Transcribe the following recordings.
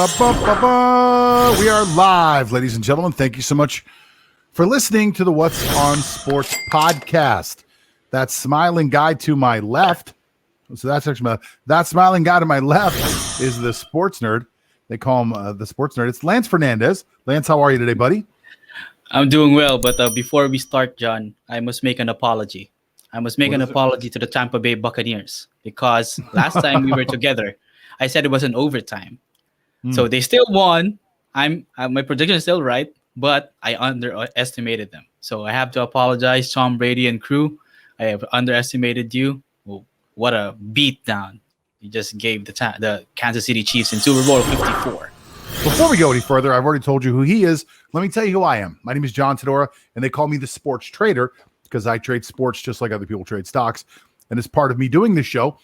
We are live, ladies and gentlemen. Thank you so much for listening to the What's on Sports podcast. That smiling guy to my left, so that's actually that smiling guy to my left is the sports nerd. They call him the sports nerd. It's Lance Fernandez. Lance, how are you today, buddy? I'm doing well, but before we start, John, I must make an apology. I must make an apology to the Tampa Bay Buccaneers because last time we were together, I said it was an overtime. So they still won. My prediction is still right, but I underestimated them. So I have to apologize, Tom Brady and crew. I have underestimated you. Well, what a beatdown you just gave the Kansas City Chiefs in Super Bowl 54. Before we go any further, I've already told you who he is. Let me tell you who I am. My name is John Todora, and they call me the sports trader because I trade sports just like other people trade stocks. And as part of me doing this show,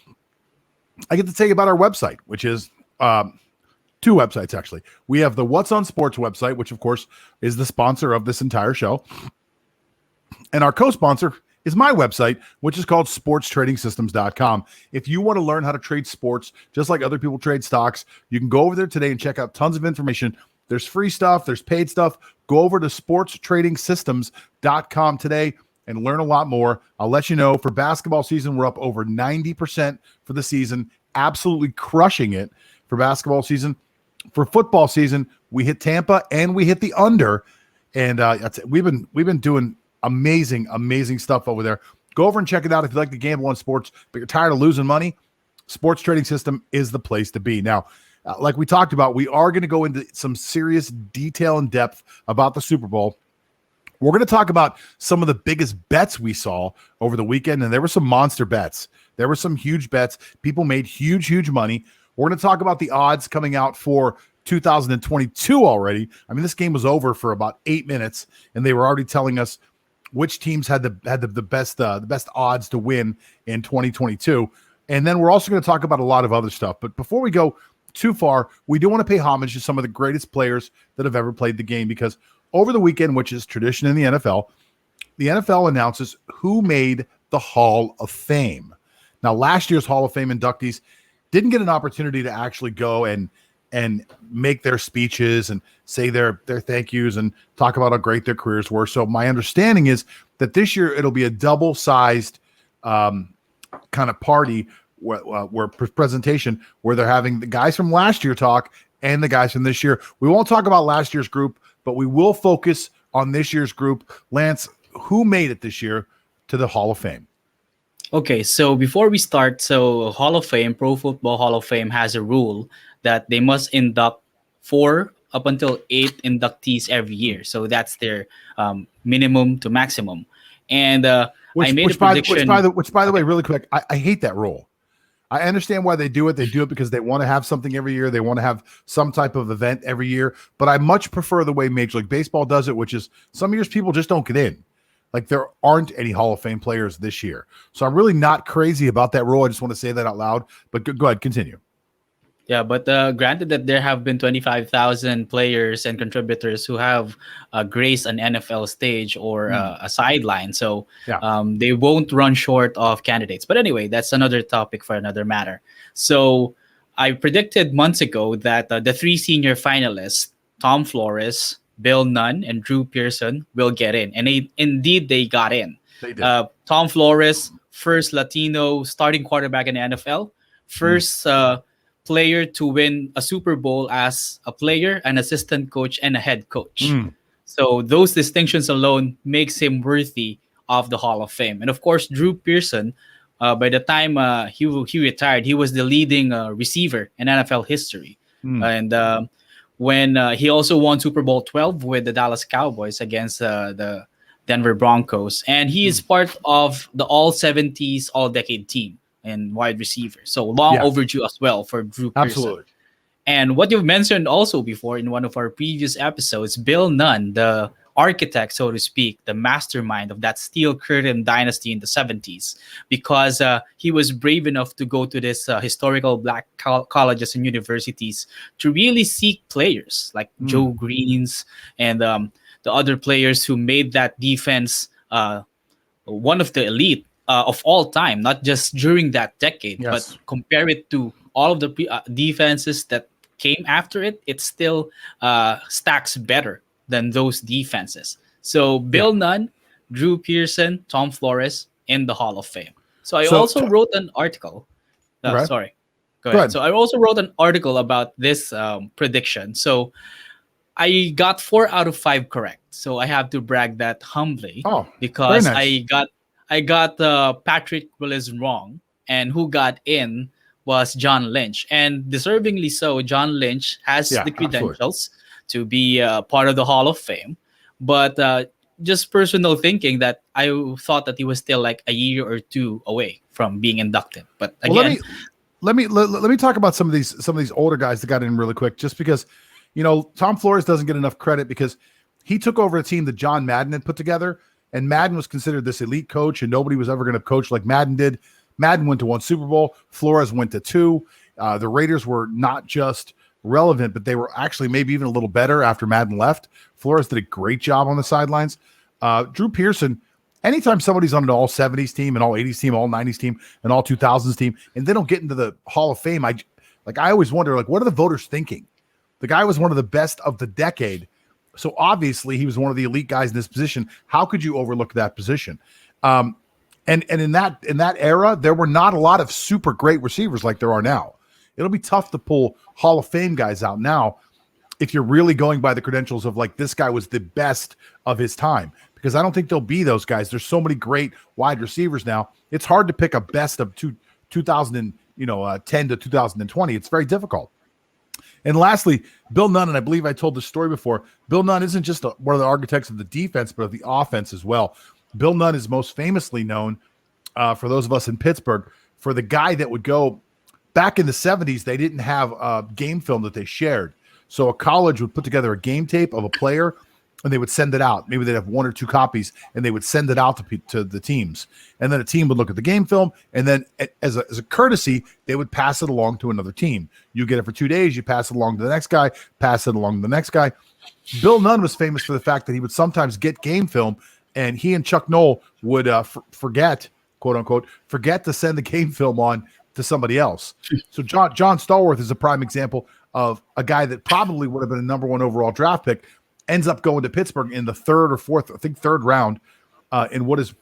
I get to tell you about our website, which is two websites, actually. We have the What's on Sports website, which, of course, is the sponsor of this entire show. And our co-sponsor is my website, which is called sportstradingsystems.com. If you want to learn how to trade sports, just like other people trade stocks, you can go over there today and check out tons of information. There's free stuff. There's paid stuff. Go over to sportstradingsystems.com today and learn a lot more. I'll let you know, for basketball season, we're up over 90% for the season, absolutely crushing it for basketball season. For football season, we hit Tampa and we hit the under, and that's it. We've been doing amazing stuff over there. Go over and check it out if you like to gamble on sports, but you're tired of losing money. Sports Trading System is the place to be. Now, like we talked about, we are going to go into some serious detail and depth about the Super Bowl. We're going to talk about some of the biggest bets we saw over the weekend, and there were some monster bets. There were some huge bets. People made huge money. We're going to talk about the odds coming out for 2022 already. I mean, this game was over for about 8 minutes, and they were already telling us which teams had the best odds to win in 2022. And then we're also going to talk about a lot of other stuff. But before we go too far, we do want to pay homage to some of the greatest players that have ever played the game, because over the weekend, which is tradition in the NFL announces who made the Hall of Fame. Now, last year's Hall of Fame inductees didn't get an opportunity to actually go and make their speeches and say their thank yous and talk about how great their careers were. So my understanding is that this year it'll be a double-sized kind of party where presentation where they're having the guys from last year talk and the guys from this year. We won't talk about last year's group, but we will focus on this year's group. Lance, who made it this year to the Hall of Fame? Okay, so before we start, so Hall of Fame, Pro Football Hall of Fame has a rule that they must induct 4 up until 8 inductees every year. So that's their minimum to maximum. And I made a prediction. Which, by the way, really quick, I hate that rule. I understand why they do it. They do it because they want to have something every year. They want to have some type of event every year. But I much prefer the way Major League Baseball does it, which is some years people just don't get in. Like, there aren't any Hall of Fame players this year. So I'm really not crazy about that rule. I just want to say that out loud. But go ahead, continue. Yeah, but granted that there have been 25,000 players and contributors who have graced an NFL stage or a sideline. So they won't run short of candidates. But anyway, that's another topic for another matter. So I predicted months ago that the 3 senior finalists, Tom Flores, Bill Nunn, and Drew Pearson, will get in. And indeed, they got in. They did. Tom Flores, first Latino starting quarterback in the NFL, first player to win a Super Bowl as a player, an assistant coach, and a head coach. So those distinctions alone makes him worthy of the Hall of Fame. And of course, Drew Pearson, by the time he retired, he was the leading receiver in NFL history. And when he also won Super Bowl 12 with the Dallas Cowboys against the Denver Broncos. And he is part of the all-70s, all-decade team and wide receiver. So long overdue as well for Drew Pearson. Absolutely. And what you've mentioned also before in one of our previous episodes, Bill Nunn, the architect, so to speak, the mastermind of that Steel Curtain dynasty in the 70s, because he was brave enough to go to this historical black colleges and universities to really seek players like Joe Greens and the other players who made that defense one of the elite of all time, not just during that decade, but compare it to all of the defenses that came after it, it still stacks better than those defenses. So Yeah. Bill Nunn, Drew Pearson, Tom Flores in the Hall of Fame. So I So, also wrote an article. okay, Sorry, go go ahead. ahead. So I also wrote an article about this prediction. So I got 4 out of 5 correct. So I have to brag that humbly Oh, very because nice. I got Patrick Willis wrong, and who got in was John Lynch, and deservingly so. John Lynch has Yeah, the absolutely. credentials to be part of the Hall of Fame, but just personal thinking that I thought that he was still like a year or two away from being inducted. But Well, again, let me talk about some of these older guys that got in really quick, just because, Tom Flores doesn't get enough credit because he took over a team that John Madden had put together, and Madden was considered this elite coach, and nobody was ever going to coach like Madden did. Madden went to 1 Super Bowl. Flores went to 2. The Raiders were not just relevant, but they were actually maybe even a little better after Madden left. Flores did a great job on the sidelines. Drew Pearson, anytime somebody's on an all 70s team, an all 80s team, all 90s team, an all 2000s team, and they don't get into the Hall of Fame, I always wonder, what are the voters thinking? The guy was one of the best of the decade. So obviously he was one of the elite guys in this position. How could you overlook that position? And in that era, there were not a lot of super great receivers like there are now. It'll be tough to pull Hall of Fame guys out now if you're really going by the credentials of this guy was the best of his time, because I don't think there'll be those guys. There's so many great wide receivers now. It's hard to pick a best of 2010 to 2020. It's very difficult. And lastly, Bill Nunn, and I believe I told this story before, Bill Nunn isn't just one of the architects of the defense, but of the offense as well. Bill Nunn is most famously known, for those of us in Pittsburgh, for the guy that would go back in the 70s. They didn't have game film that they shared. So a college would put together a game tape of a player, and they would send it out. Maybe they'd have 1 or 2 copies, and they would send it out to the teams. And then a team would look at the game film, and then as a courtesy, they would pass it along to another team. You get it for 2 days, you pass it along to the next guy, pass it along to the next guy. Bill Nunn was famous for the fact that he would sometimes get game film, and he and Chuck Noll would forget, quote unquote, forget to send the game film on to somebody else. So John Stallworth is a prime example of a guy that probably would have been a number 1 overall draft pick, ends up going to Pittsburgh in the 3rd or 4th, I think 3rd round, in what is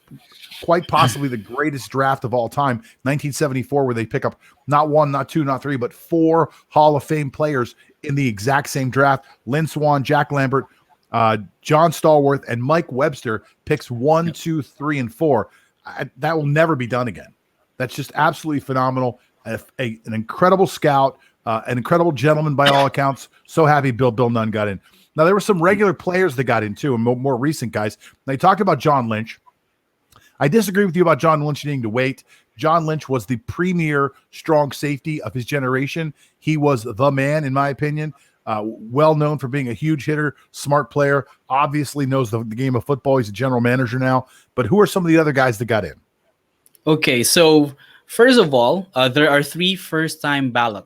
quite possibly the greatest draft of all time, 1974, where they pick up not 1, not 2, not 3, but 4 Hall of Fame players in the exact same draft. Lynn Swann, Jack Lambert, John Stallworth, and Mike Webster picks 1, 2, 3, and 4. That will never be done again. That's just absolutely phenomenal. An incredible scout, an incredible gentleman by all accounts. So happy Bill Nunn got in. Now, there were some regular players that got in too, and more recent guys. They talked about John Lynch. I disagree with you about John Lynch needing to wait. John Lynch was the premier strong safety of his generation. He was the man, in my opinion. Well known for being a huge hitter, smart player, obviously knows the game of football. He's a general manager now. But who are some of the other guys that got in? okay, so first of all, there are 3 first-time ballot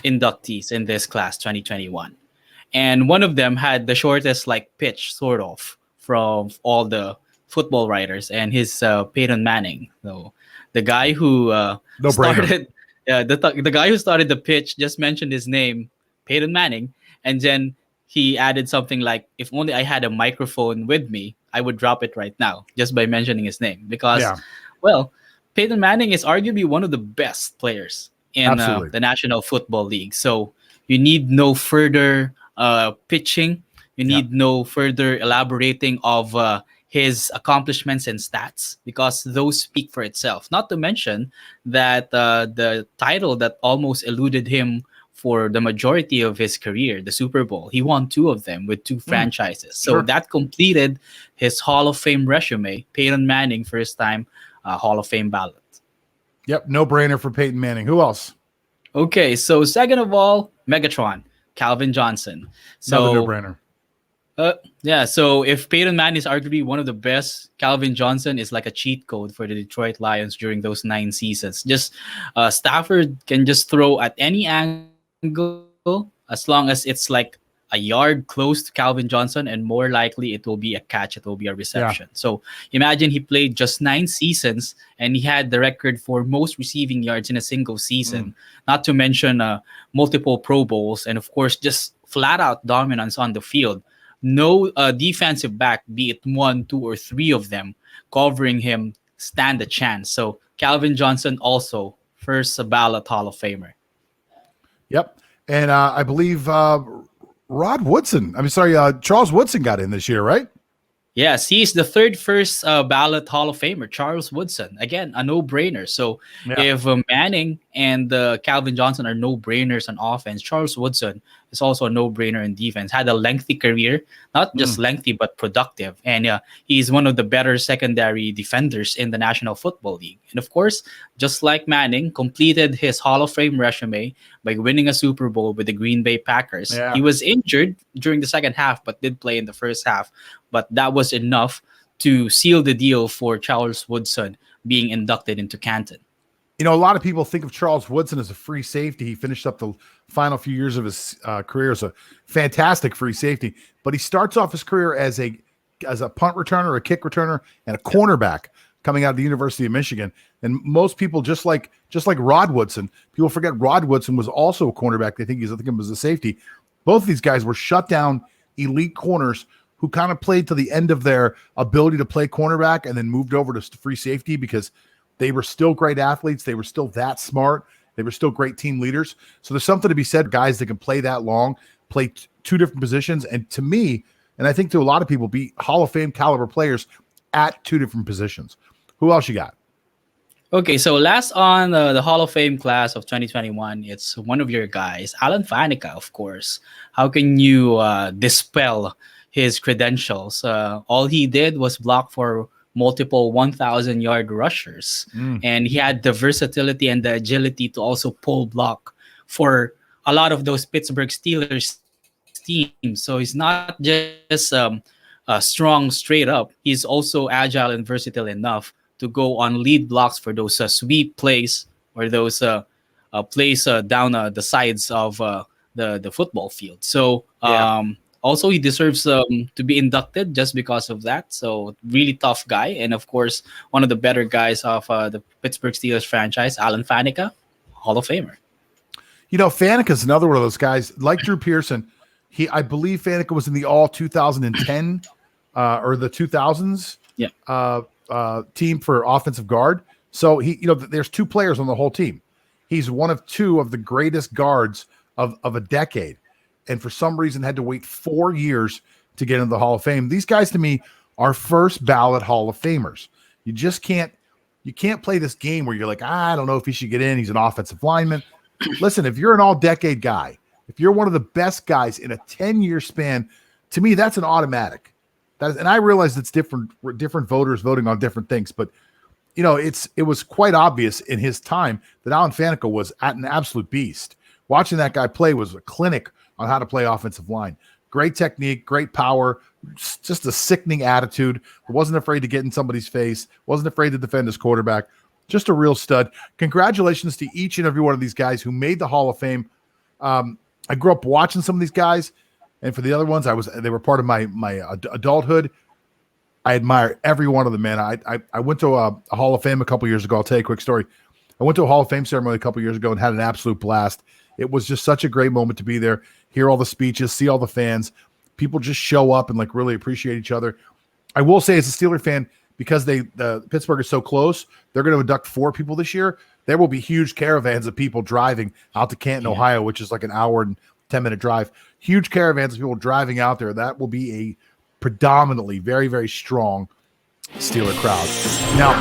inductees in this class 2021. And one of them had the shortest pitch sort of from all the football writers, and his Peyton Manning. So the guy who No brainer. started the guy who started the pitch just mentioned his name, Peyton Manning, and then he added something like, "If only I had a microphone with me, I would drop it right now," just by mentioning his name. Because, Yeah, well, Peyton Manning is arguably one of the best players in absolutely. the National Football League. So you need no further pitching. You Yeah. need no further elaborating of his accomplishments and stats, because those speak for itself. Not to mention that the title that almost eluded him for the majority of his career, the Super Bowl, he won 2 of them with 2 franchises. So Sure. that completed his Hall of Fame resume. Peyton Manning, first time Hall of Fame ballot. Yep, no brainer for Peyton Manning. Who else? Okay, so second of all, Megatron, Calvin Johnson. Another So no-brainer. yeah, so if Peyton Manning is arguably one of the best, Calvin Johnson is like a cheat code for the Detroit Lions during those 9 seasons. Just Stafford can just throw at any angle as long as it's like a a yard close to Calvin Johnson, and more likely it will be a catch, it will be a reception. So imagine he played just 9 seasons and he had the record for most receiving yards in a single season, not to mention multiple Pro Bowls, and of course, just flat out dominance on the field. No defensive back, be it 1, 2, or 3 of them, covering him stand a chance. So Calvin Johnson also first ballot Hall of Famer. Yep. And I believe Charles Woodson got in this year, right? Yes, he's the third first ballot Hall of Famer, Charles Woodson. Again, a no-brainer. So if Manning and Calvin Johnson are no-brainers on offense, Charles Woodson is also a no-brainer in defense. Had a lengthy career, not just lengthy, but productive. And he's one of the better secondary defenders in the National Football League. And of course, just like Manning, completed his Hall of Fame resume by winning a Super Bowl with the Green Bay Packers. He was injured during the second half, but did play in the first half. But that was enough to seal the deal for Charles Woodson being inducted into Canton. You know, a lot of people think of Charles Woodson as a free safety. He finished up the final few years of his career as a fantastic free safety. But he starts off his career as a punt returner, a kick returner, and a cornerback coming out of the University of Michigan. And most people, just like Rod Woodson, people forget Rod Woodson was also a cornerback. They think him as a safety. Both of these guys were shut down elite corners who kind of played to the end of their ability to play cornerback and then moved over to free safety because they were still great athletes. They were still that smart. They were still great team leaders. So there's something to be said, guys that can play that long, play 2 different positions. And to me, and I think to a lot of people, be Hall of Fame caliber players at 2 different positions. Who else you got? Okay, so last on the Hall of Fame class of 2021, it's one of your guys, Alan Faneca, of course. How can you dispel his credentials? All he did was block for multiple 1,000-yard rushers, and he had the versatility and the agility to also pull block for a lot of those Pittsburgh Steelers teams. So he's not just strong straight up. He's also agile and versatile enough to go on lead blocks for those sweep plays or those plays down the sides of the football field. So also, he deserves to be inducted just because of that. So, really tough guy. And, of course, one of the better guys of the Pittsburgh Steelers franchise, Alan Faneca, Hall of Famer. You know, Faneca's another one of those guys. Like Drew Pearson, I believe Faneca was in the all 2010 or the 2000s team for offensive guard. So, there's 2 players on the whole team. He's one of 2 of the greatest guards of a decade. And for some reason had to wait 4 years to get into the Hall of Fame. These guys, to me, are first ballot Hall of Famers. You just can't play this game where you're like, I don't know if he should get in. He's an offensive lineman. Listen, if you're an all-decade guy, if you're one of the best guys in a 10-year span, to me, that's an automatic. And I realize it's different voters voting on different things, but it was quite obvious in his time that Alan Faneca was an absolute beast. Watching that guy play was a clinic on how to play offensive line. Great technique, great power, just a sickening attitude. Wasn't afraid to get in somebody's face, wasn't afraid to defend his quarterback. Just a real stud. Congratulations to each and every one of these guys who made the Hall of Fame. I grew up watching some of these guys, and for the other ones, they were part of my adulthood. I admire every one of them, man. I went to a Hall of Fame a couple years ago. I'll tell you a quick story. I went to a Hall of Fame ceremony a couple years ago and had an absolute blast. It was just such a great moment to be there, hear all the speeches, see all the fans. People just show up and really appreciate each other. I will say, as a Steeler fan, because the Pittsburgh is so close, they're going to induct 4 people this year. There will be huge caravans of people driving out to Canton, Ohio, which is like an hour and 10-minute drive. Huge caravans of people driving out there. That will be a predominantly very, very strong Steeler crowd. Now,